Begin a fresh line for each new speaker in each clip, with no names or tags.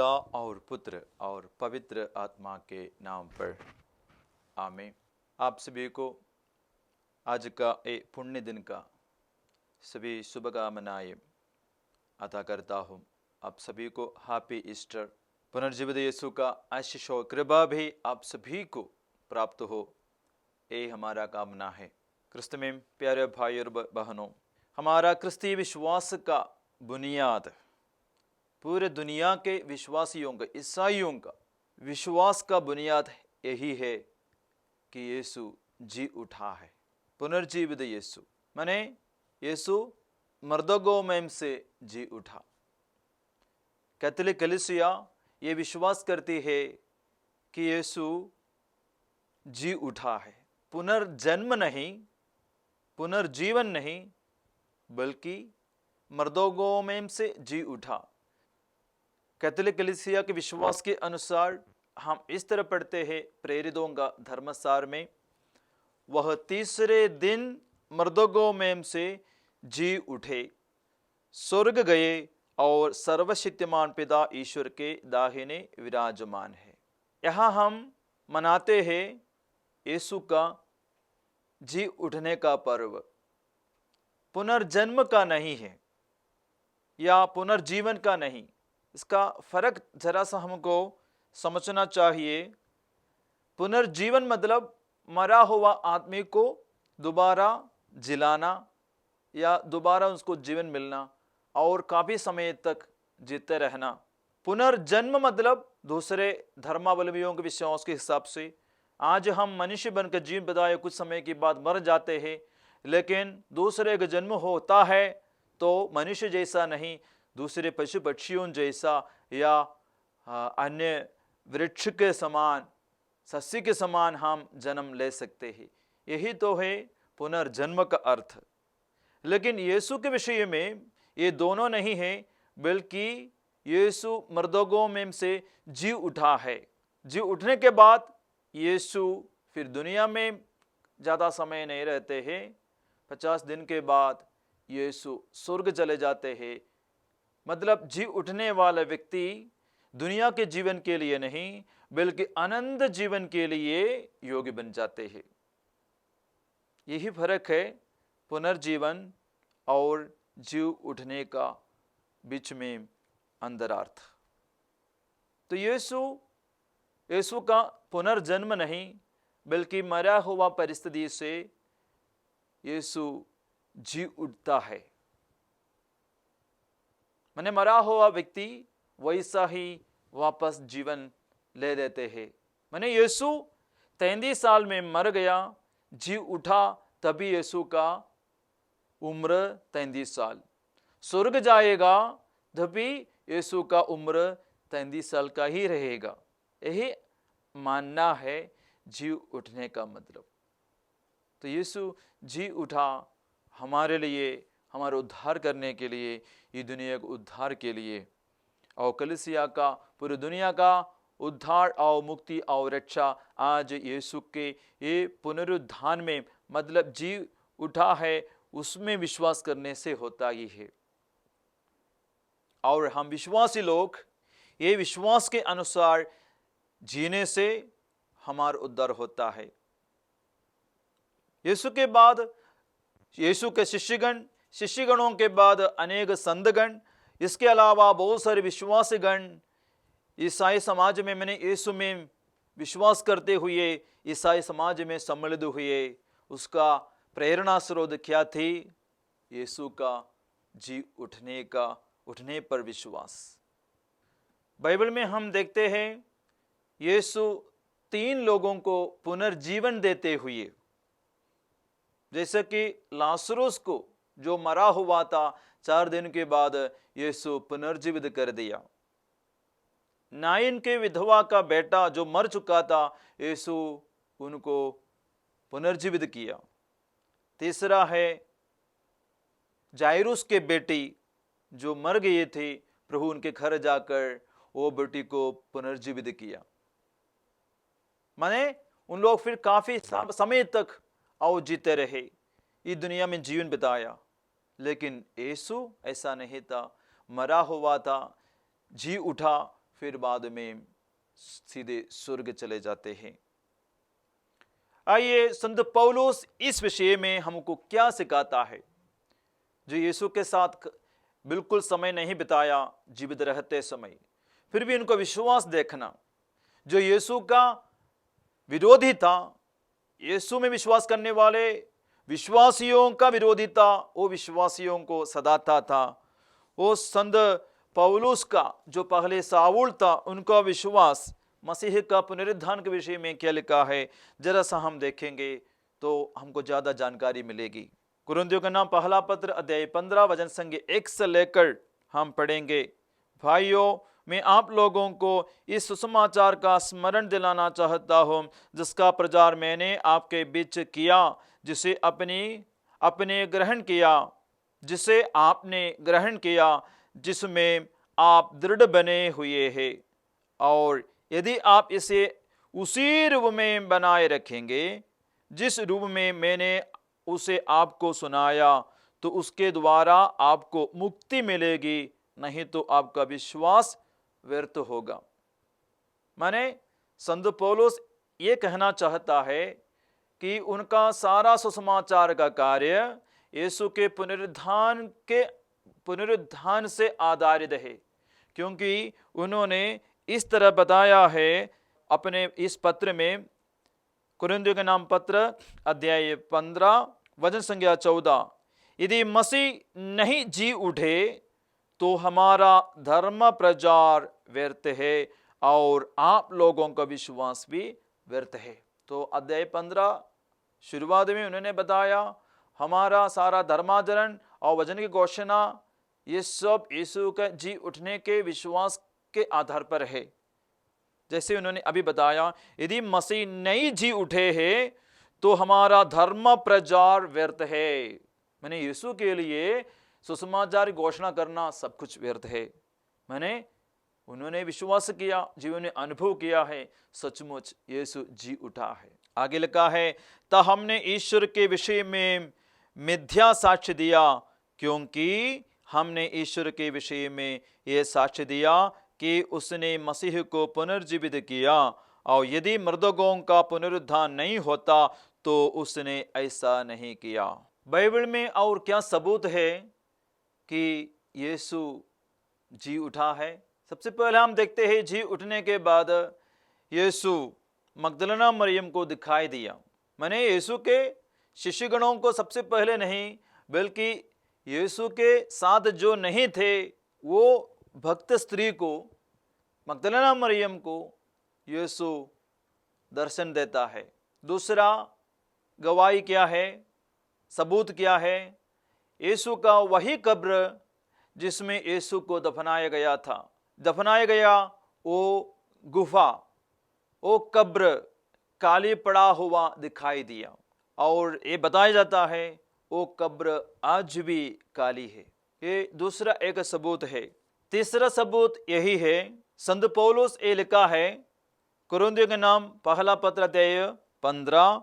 पिता और पुत्र और पवित्र आत्मा के नाम पर आमीन। आप सभी को आज का एक पुण्य दिन का सभी शुभकामनाएं अता करता हूँ। आप सभी को हैप्पी ईस्टर। पुनर्जीवित यीशु का आशीष और कृपा भी आप सभी को प्राप्त हो, ये हमारा कामना है। क्रिस्त में प्यारे भाई और बहनों, हमारा क्रिस्तीय विश्वास का बुनियाद, पूरे दुनिया के विश्वासियों का, ईसाइयों का विश्वास का बुनियाद यही है कि यीशु जी उठा है। पुनर्जीवित यीशु माने यीशु मर्दों में से जी उठा। कैथोलिक कलीसिया ये विश्वास करती है कि यीशु जी उठा है। पुनर्जन्म नहीं, पुनर्जीवन नहीं, बल्कि मर्दों में से जी उठा। कैथोलिक कलीसिया के विश्वास के अनुसार हम इस तरह पढ़ते हैं प्रेरितों का धर्मसार में, वह तीसरे दिन मर्दों में से जी उठे, स्वर्ग गए और सर्वशक्तिमान पिता ईश्वर के दाहिने विराजमान है। यहाँ हम मनाते हैं यीशु का जी उठने का पर्व। पुनर्जन्म का नहीं है या पुनर्जीवन का नहीं, इसका फर्क जरा सा हमको समझना चाहिए। पुनर्जीवन मतलब मरा हुआ आदमी को दोबारा जिलाना या दोबारा उसको जीवन मिलना और काफी समय तक जीते रहना। पुनर्जन्म मतलब दूसरे धर्मावलंबियों के विश्वास के हिसाब से आज हम मनुष्य बनकर जीवन बिताए कुछ समय के बाद मर जाते हैं, लेकिन दूसरे का जन्म होता है तो मनुष्य जैसा नहीं, दूसरे पशु पक्षियों जैसा या अन्य वृक्ष के समान, सस्य के समान हम जन्म ले सकते हैं। यही तो है पुनर्जन्म का अर्थ। लेकिन यीशु के विषय में ये दोनों नहीं है, बल्कि यीशु मर्दों में से जी उठा है। जी उठने के बाद यीशु फिर दुनिया में ज़्यादा समय नहीं रहते हैं। 50 दिन के बाद यीशु स्वर्ग चले जाते हैं। मतलब जी उठने वाला व्यक्ति दुनिया के जीवन के लिए नहीं, बल्कि अनंत जीवन के लिए योग्य बन जाते हैं। यही फर्क है पुनर्जीवन और जी उठने का बीच में अंतरार्थ। तो यीशु का पुनर्जन्म नहीं, बल्कि मरा हुआ परिस्थिति से यीशु जी उठता है। मैंने मरा हुआ व्यक्ति वैसा ही वापस जीवन ले लेते हैं। मैंने यीशु 33 साल में मर गया, जी उठा, तभी यीशु का उम्र 33 साल। स्वर्ग जाएगा तभी यीशु का उम्र 33 साल का ही रहेगा। यही मानना है जी उठने का मतलब। तो यीशु जी उठा हमारे लिए, हमारा उद्धार करने के लिए, ये दुनिया के उद्धार के लिए, और कलीसिया का, पूरी दुनिया का उद्धार और मुक्ति और रक्षा आज यीशु के ये पुनरुत्थान में, मतलब जी उठा है, उसमें विश्वास करने से होता ही है। और हम विश्वासी लोग ये विश्वास के अनुसार जीने से हमारा उद्धार होता है। यीशु के बाद यीशु के शिष्यगणों के बाद अनेक संतगण, इसके अलावा बहुत सारे विश्वासीगण ईसाई समाज में, मैंने यीशु में विश्वास करते हुए ईसाई समाज में सम्मिलित हुए। उसका प्रेरणा स्रोत क्या थी? यीशु का जी उठने पर विश्वास। बाइबल में हम देखते हैं यीशु 3 लोगों को पुनर्जीवन देते हुए, जैसे कि लाजरुस को जो मरा हुआ था, 4 दिन के बाद यीशु पुनर्जीवित कर दिया। नाइन के विधवा का बेटा जो मर चुका था, यीशु उनको पुनर्जीवित किया। तीसरा है जायरूस के बेटी जो मर गए थे, प्रभु उनके घर जाकर वो बेटी को पुनर्जीवित किया। माने उन लोग फिर काफी समय तक और जीते रहे, इस दुनिया में जीवन बिताया। लेकिन यीशु ऐसा नहीं था, मरा हुआ था, जी उठा, फिर बाद में सीधे स्वर्ग चले जाते हैं। आइए, संत पौलुस इस विषय में हमको क्या सिखाता है? जो यीशु के साथ बिल्कुल समय नहीं बिताया जीवित रहते समय, फिर भी उनका विश्वास देखना, जो यीशु का विरोधी था, यीशु में विश्वास करने वाले विश्वासियों का विरोधी था, वो विश्वासियों को सताता था। वो संत पौलुस का जो पहले साउल था, उनका विश्वास मसीह का पुनरुत्थान के विषय में क्या लिखा है, जरा सा हम देखेंगे तो हमको ज्यादा जानकारी मिलेगी। कुरिन्थियों का नाम पहला पत्र अध्याय 15 वचन संख्या 1 से लेकर हम पढ़ेंगे। भाइयों, मैं आप लोगों को इस सुसमाचार का स्मरण दिलाना चाहता हूँ, जिसका प्रचार मैंने आपके बीच किया, जिसे आपने ग्रहण किया, जिसमें आप दृढ़ बने हुए हैं, और यदि आप इसे उसी रूप में बनाए रखेंगे जिस रूप में मैंने उसे आपको सुनाया, तो उसके द्वारा आपको मुक्ति मिलेगी, नहीं तो आपका विश्वास व्यर्थ होगा। माने संत पौलुस ये कहना चाहता है कि उनका सारा सुसमाचार का कार्य यीशु के पुनरुत्थान से आधारित है, क्योंकि उन्होंने इस तरह बताया है अपने इस पत्र में, कुरिन्थियों के नाम पत्र अध्याय 15 वचन संख्या 14, यदि मसीह नहीं जी उठे तो हमारा धर्म प्रचार व्यर्थ है और आप लोगों का विश्वास भी व्यर्थ है। तो अध्याय 15 शुरुआत में उन्होंने बताया हमारा सारा धर्माचरण और वचन की घोषणा ये सब यीशु के जी उठने के विश्वास के आधार पर है। जैसे उन्होंने अभी बताया, यदि मसीह नहीं जी उठे हैं तो हमारा धर्म प्रचार व्यर्थ है। मैंने यीशु के लिए सुसमाचार घोषणा करना सब कुछ व्यर्थ है। उन्होंने विश्वास किया, जीवन में अनुभव किया है, सचमुच यीशु जी उठा है। आगे लिखा है, तो हमने ईश्वर के विषय में मिथ्या साक्ष्य दिया, क्योंकि हमने ईश्वर के विषय में यह साक्ष्य दिया कि उसने मसीह को पुनर्जीवित किया, और यदि मृतकों का पुनरुत्थान नहीं होता तो उसने ऐसा नहीं किया। बाइबल में और क्या सबूत है कि यीशु जी उठा है? सबसे पहले हम देखते हैं, जी उठने के बाद यीशु मगदलीना मरियम को दिखाई दिया। मैंने यीशु के शिष्यगणों को सबसे पहले नहीं, बल्कि यीशु के साथ जो नहीं थे वो भक्त स्त्री को, मगदलीना मरियम को यीशु दर्शन देता है। दूसरा गवाही क्या है, सबूत क्या है? यीशु का वही कब्र जिसमें यीशु को दफनाया गया, वो गुफा, वो कब्र काली पड़ा हुआ दिखाई दिया, और ये बताया जाता है वो कब्र आज भी काली है। ये दूसरा एक सबूत है। तीसरा सबूत यही है, संत पौलुस ये लिखा है कुरिन्थियों के नाम पहला पत्र अध्याय 15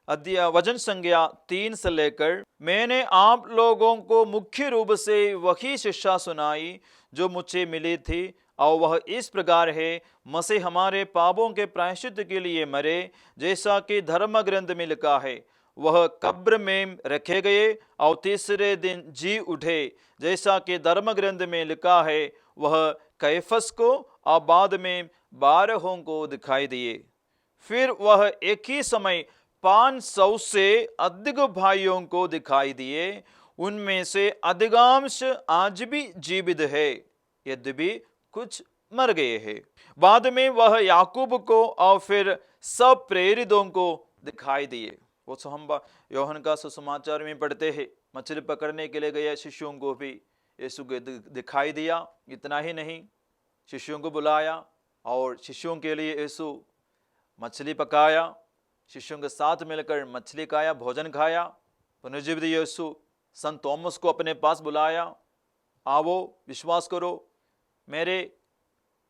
अध्याय वचन संख्या 3 से लेकर, मैंने आप लोगों को मुख्य रूप से वही शिक्षा सुनाई जो मुझे मिली थी, और वह इस प्रकार है, मसीह हमारे पापों के प्रायश्चित के लिए मरे, जैसा कि धर्म ग्रंथ में लिखा है, वह कब्र में रखे गए और तीसरे दिन जी उठे, जैसा कि धर्म ग्रंथ में लिखा है, वह कैफस को और बाद में 12 को दिखाई दिए। फिर वह एक ही समय 500 से अधिक भाइयों को दिखाई दिए, उनमें से अधिकांश आज भी जीवित है, यद्यपि कुछ मर गए हैं। बाद में वह याकूब को और फिर सब प्रेरितों को दिखाई दिए। वो तो हम यूहन्ना का सुसमाचार में पढ़ते हैं, मछली पकड़ने के लिए गए शिष्यों को भी यीशु को दिखाई दिया। इतना ही नहीं, शिष्यों को बुलाया और शिष्यों के लिए यीशु मछली पकाया, शिष्यों के साथ मिलकर मछली खाया, भोजन खाया। पुनर्जीवित यीशु संत थॉमस को अपने पास बुलाया, आओ विश्वास करो, मेरे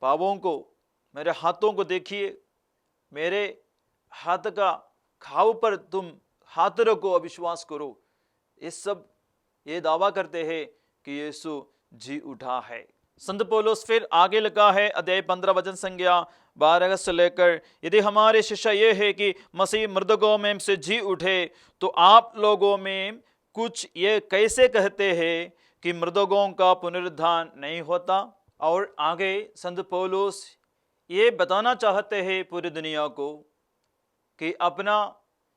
पावों को, मेरे हाथों को देखिए, मेरे हाथ का खाव पर तुम हाथ रखो, अविश्वास करो। ये सब ये दावा करते हैं कि यीशु जी उठा है। संत पौलुस फिर आगे लिखा है अध्याय 15 वचन संख्या 12 से लेकर, यदि हमारे शिक्षा ये है कि मसीह मृतकों में से जी उठे, तो आप लोगों में कुछ ये कैसे कहते हैं कि मृतकों का पुनरुत्थान नहीं होता। और आगे संत पौलुस ये बताना चाहते हैं पूरी दुनिया को कि अपना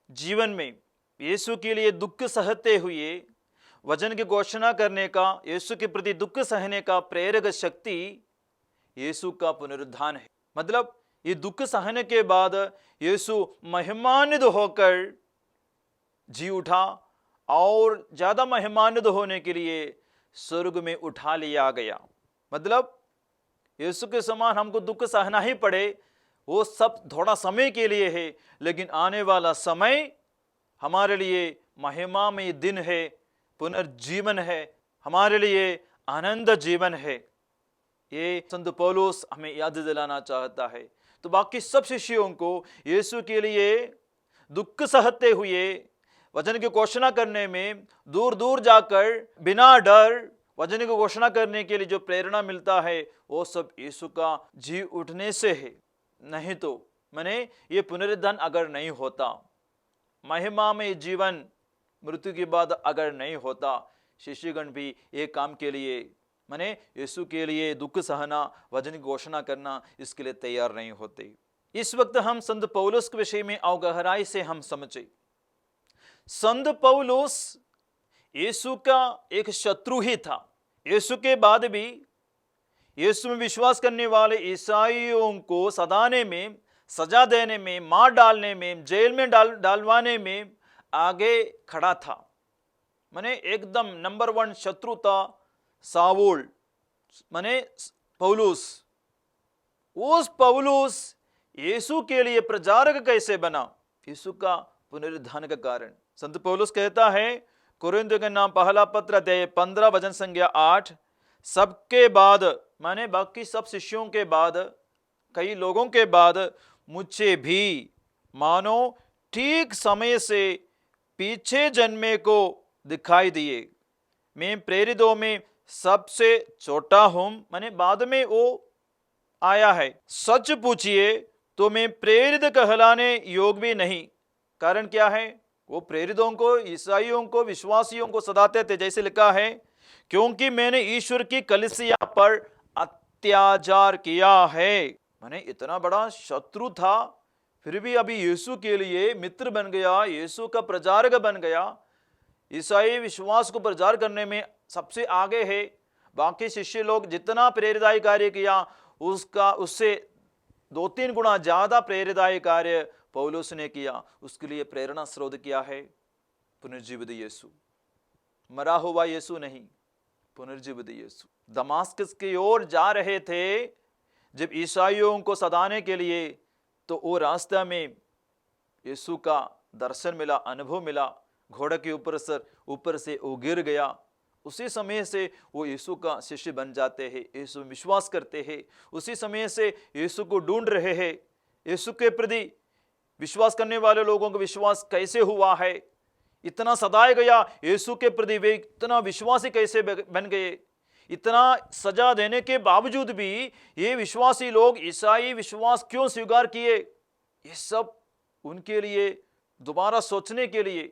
जीवन में यीशु के लिए दुख सहते हुए वचन की घोषणा करने का, यीशु के प्रति दुख सहने का प्रेरक शक्ति यीशु का पुनरुत्थान है। मतलब ये दुख सहने के बाद यीशु महिमान्वित होकर जी उठा और ज्यादा महिमान्वित होने के लिए स्वर्ग में उठा लिया गया। मतलब यीशु के समान हमको दुख सहना ही पड़े, वो सब थोड़ा समय के लिए है, लेकिन आने वाला समय हमारे लिए महिमामय दिन है, पुनर्जीवन है, हमारे लिए आनंद जीवन है। ये संत पौलुस हमें याद दिलाना चाहता है। तो बाकी सब शिष्यों को यीशु के लिए दुख सहते हुए वचन की घोषणा करने में दूर दूर जाकर बिना डर वचन की घोषणा करने के लिए जो प्रेरणा मिलता है, वो सब यीशु का जी उठने से है। नहीं तो माने ये पुनरुत्थान अगर नहीं होता, महिमा में जीवन मृत्यु के बाद अगर नहीं होता, शिष्यगण भी एक काम के लिए माने यीशु के लिए दुख सहना, वचन की घोषणा करना, इसके लिए तैयार नहीं होते। इस वक्त हम संत पौलुस के विषय में और गहराई से हम समझे। संत पौलुस यीशु का एक शत्रु ही था। यीशु के बाद भी यीशु में विश्वास करने वाले ईसाइयों को सताने में, सजा देने में, मार डालने में, जेल में डालवाने में आगे खड़ा था। माने एकदम नंबर 1 शत्रु था सावुल, माने पौलुस। उस पौलुस यीशु के लिए प्रचारक कैसे बना? यीशु का पुनरुत्थान का कारण। संत पौलुस कहता है कुरिन्थियों के नाम पहला पत्र अध्याय 15 वचन संख्या 8, सबके बाद माने बाकी सब शिष्यों के बाद, कई लोगों के बाद मुझे भी मानो ठीक समय से पीछे जन्मे को दिखाई दिए। मैं प्रेरितों में सबसे छोटा हूं, माने बाद में वो आया है। सच पूछिए तो मैं प्रेरित कहलाने योग भी नहीं। कारण क्या है? वो प्रेरितों को, ईसाइयों को, विश्वासियों को सताते थे। जैसे लिखा है, क्योंकि मैंने ईश्वर की कलीसिया पर अत्याचार किया है। माने इतना बड़ा शत्रु था, फिर भी अभी यीशु के लिए मित्र बन गया, यीशु का प्रचारक बन गया। ईसाई विश्वास को प्रचार करने में सबसे आगे है। बाकी शिष्य लोग जितना प्रेरिताई कार्य किया उससे 2-3 गुना ज्यादा प्रेरिताई कार्य पौलुस ने किया। उसके लिए प्रेरणा स्रोत क्या है? पुनर्जीवित यीशु। मरा हुआ यीशु नहीं, पुनर्जीवित यीशु। दमास्कस की ओर जा रहे थे जब ईसाइयों को सताने के लिए, तो वो रास्ते में यीशु का दर्शन मिला, अनुभव मिला। घोड़े के ऊपर से वो गिर गया। उसी समय से वो यीशु का शिष्य बन जाते हैं, यीशु में विश्वास करते हैं। उसी समय से यीशु को ढूंढ रहे हैं। यीशु के प्रति विश्वास करने वाले लोगों का विश्वास कैसे हुआ है? इतना सताया गया यीशु के प्रति, वे इतना विश्वासी कैसे बन गए? इतना सजा देने के बावजूद भी ये विश्वासी लोग ईसाई विश्वास क्यों स्वीकार किए? ये सब उनके लिए दोबारा सोचने के लिए,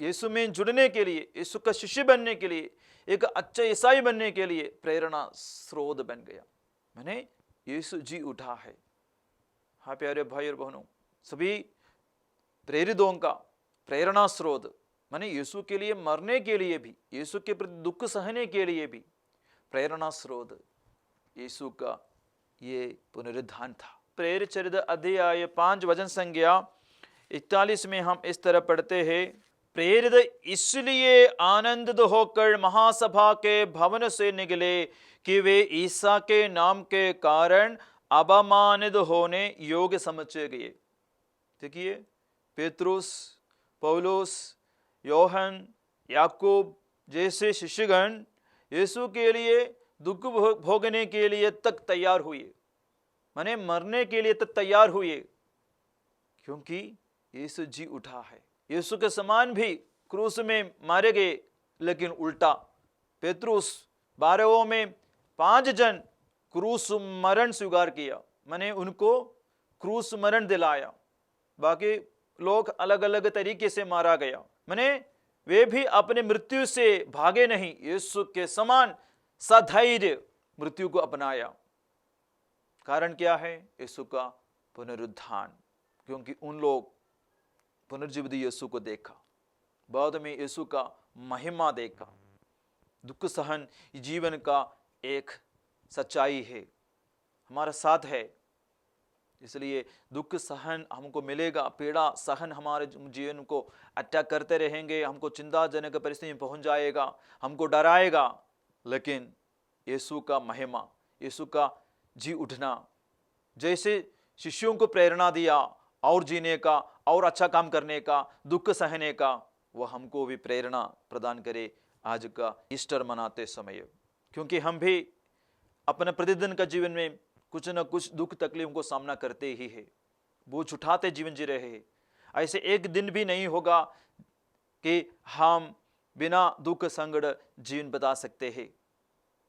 यीशु में जुड़ने के लिए, यीशु का शिष्य बनने के लिए, एक अच्छा ईसाई बनने के लिए प्रेरणा स्रोत बन गया। मैंने यीशु जी उठा है। हाँ प्यारे भाई और बहनों, सभी प्रेरितों का प्रेरणा स्रोत माने यीशु के लिए मरने के लिए भी, यीशु के प्रति दुख सहने के लिए भी प्रेरणा स्रोत यीशु का ये पुनरुत्थान था। प्रेरित चरित्र अध्याय 5 वचन संख्या 41 में हम इस तरह पढ़ते हैं, प्रेरित इसलिए आनंदित होकर महासभा के भवन से निकले कि वे ईसा के नाम के कारण अपमानित होने योग्य समझे गए। देखिए, पेत्रुस, पौलुस, योहन, याकूब जैसे शिष्यगण यीशु के लिए दुख भोगने के लिए तक तैयार हुए, माने मरने के लिए तक तैयार हुए, क्योंकि यीशु जी उठा है। यीशु के समान भी क्रूस में मारे गए, लेकिन उल्टा। पेत्रुस 12 में 5 जन क्रूस मरण स्वीकार किया, मैंने उनको क्रूस मरण दिलाया। बाकी लोग अलग अलग तरीके से मारा गया, मैंने वे भी अपने मृत्यु से भागे नहीं, यीशु के समान सधैर्य मृत्यु को अपनाया। कारण क्या है? यीशु का पुनरुत्थान। क्योंकि उन लोग पुनर्जीवित यीशु को देखा, बाद में यीशु का महिमा देखा। दुख सहन जीवन का एक सच्चाई है, हमारा साथ है, इसलिए दुख सहन हमको मिलेगा। पीड़ा सहन हमारे जीवन को अटैक करते रहेंगे, हमको चिंताजनक परिस्थिति में पहुंच जाएगा, हमको डराएगा। लेकिन यीशु का महिमा, यीशु का जी उठना, जैसे शिष्यों को प्रेरणा दिया और जीने का और अच्छा काम करने का, दुख सहने का, वह हमको भी प्रेरणा प्रदान करे आज का ईस्टर मनाते समय। क्योंकि हम भी अपने प्रतिदिन का जीवन में कुछ न कुछ दुख तकलीफ को सामना करते ही है, बोझ उठाते जीवन जी रहे हैं। ऐसे एक दिन भी नहीं होगा कि हम बिना दुख संकट जीवन बता सकते हैं।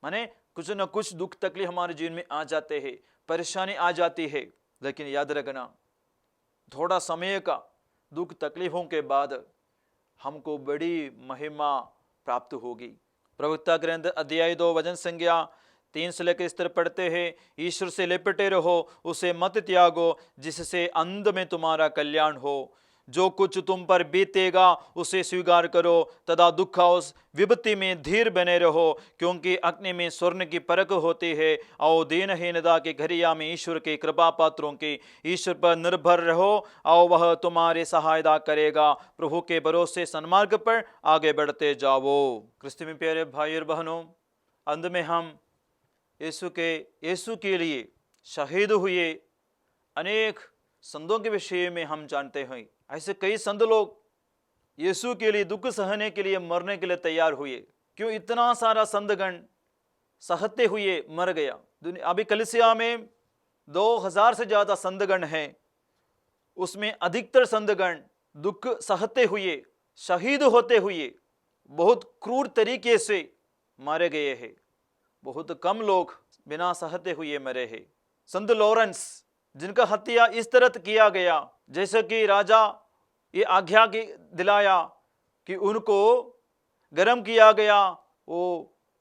माने कुछ न कुछ दुख तकलीफ हमारे जीवन में आ जाते हैं, परेशानी आ जाती है। लेकिन याद रखना, थोड़ा समय का दुख तकलीफों के बाद हमको बड़ी महिमा प्राप्त होगी। प्रवक्ता ग्रंथ अध्याय 2 वचन संख्या 3 से लेकर इस तरह पढ़ते हैं, ईश्वर से लिपटे रहो, उसे मत त्यागो, जिससे अंत में तुम्हारा कल्याण हो। जो कुछ तुम पर बीतेगा उसे स्वीकार करो, तथा दुख उस विपत्ति में धीर बने रहो, क्योंकि अग्नि में स्वर्ण की परख होती है। और दीनहीनता की घड़िया में ईश्वर के कृपा पात्रों की ईश्वर पर निर्भर रहो, और वह तुम्हारी सहायता करेगा। प्रभु के भरोसे सन्मार्ग पर आगे बढ़ते जाओ। क्रिस्त में प्यारे भाई और बहनों, अंत में हम यीशु के लिए शहीद हुए अनेक संतों के विषय में हम जानते हैं। ऐसे कई संत लोग यीशु के लिए दुख सहने के लिए मरने के लिए तैयार हुए। क्यों इतना सारा संतगण सहते हुए मर गया? अभी कलीसिया में 2000 से ज्यादा संतगण हैं, उसमें अधिकतर संतगण दुख सहते हुए, शहीद होते हुए बहुत क्रूर तरीके से मारे गए हैं। बहुत कम लोग बिना सहते हुए मरे हैं। संत लॉरेंस, जिनका हत्या इस तरह किया गया जैसे कि राजा ये आज्ञा दिलाया कि उनको गर्म किया गया, वो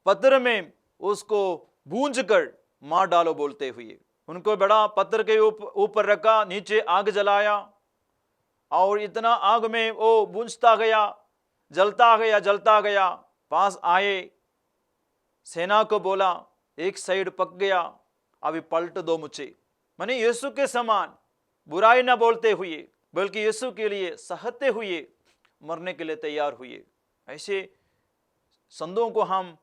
पत्थर में उसको भूंज कर मार डालो बोलते हुए। उनको बड़ा पत्थर के ऊपर रखा, नीचे आग जलाया, और इतना आग में वो भूंजता गया, जलता गया। पास आए, सेना को बोला, एक साइड पक गया, अभी पलट दो मुझे। माने यीशु के समान बुराई ना बोलते हुए, बल्कि यीशु के लिए सहते हुए मरने के लिए तैयार हुए। ऐसे संतों को हम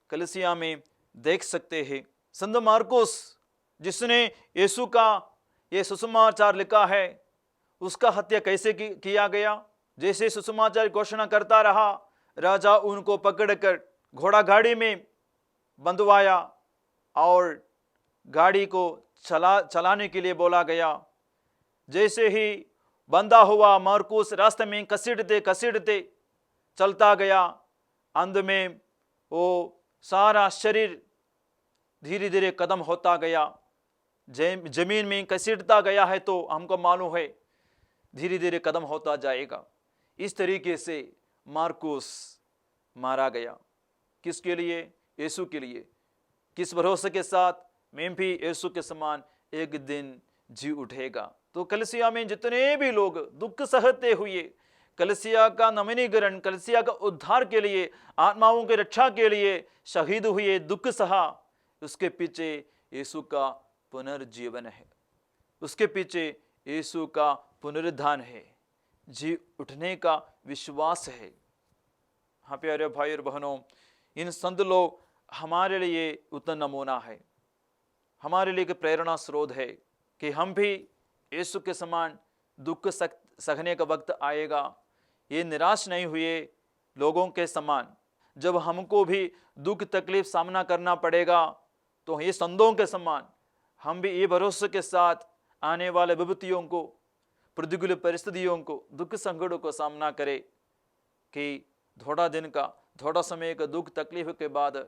कलीसिया में देख सकते हैं। संत मार्कुस, जिसने यीशु का ये सुसमाचार लिखा है, उसका हत्या कैसे किया गया? जैसे सुसमाचार घोषणा करता रहा, राजा उनको पकड़कर घोड़ा गाड़ी में बंधवाया और गाड़ी को चलाने के लिए बोला गया। जैसे ही बंधा हुआ, मार्कुस रास्ते में कसीटते चलता गया। अंत में वो सारा शरीर धीरे धीरे कदम होता गया, जमीन में कसीटता गया है, तो हमको मालूम है धीरे धीरे कदम होता जाएगा। इस तरीके से मार्कुस मारा गया। किसके लिए? यीशु के लिए। किस भरोसे के साथ? मैं भी यीशु के समान एक दिन जी उठेगा। तो कलीसिया में जितने भी लोग दुख सहते हुए कलीसिया का नवीनीकरण, कलीसिया का उद्धार के लिए, आत्माओं की रक्षा के लिए शहीद हुए, दुख सहा, उसके पीछे यीशु का पुनर्जीवन है, उसके पीछे यीशु का पुनरुत्थान है, जी उठने का विश्वास है। हाँ प्यारे भाई और बहनों, इन संत लोग हमारे लिए उत्तम नमूना है, हमारे लिए प्रेरणा स्रोत है कि हम भी यीशु के समान दुख सहने का वक्त आएगा। ये निराश नहीं हुए लोगों के समान। जब हमको भी दुख तकलीफ सामना करना पड़ेगा, तो ये संतों के समान हम भी ये भरोसे के साथ आने वाले विपत्तियों को, प्रतिकूल परिस्थितियों को, दुख संकटों को सामना करें कि थोड़ा दिन का, थोड़ा समय का दुख तकलीफ के बाद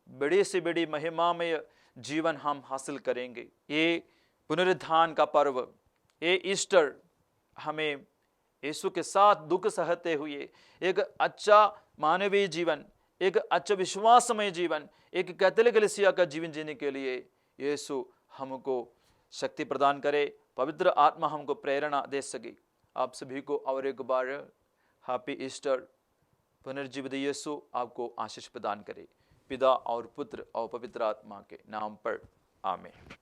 बड़ी से बड़ी महिमामय जीवन हम हासिल करेंगे। ये पुनरुत्थान का पर्व, ये ईस्टर हमें यीशु के साथ दुख सहते हुए एक अच्छा मानवीय जीवन, एक अच्छा विश्वासमय जीवन, एक कैथोलिक कलीसिया का जीवन जीने के लिए यीशु हमको शक्ति प्रदान करे, पवित्र आत्मा हमको प्रेरणा दे सके। आप सभी को और एक बार हैप्पी ईस्टर। पुनर्जीवित यीशु आपको आशीष प्रदान करे, पिता और पुत्र और पवित्र आत्मा के नाम पर, आमीन।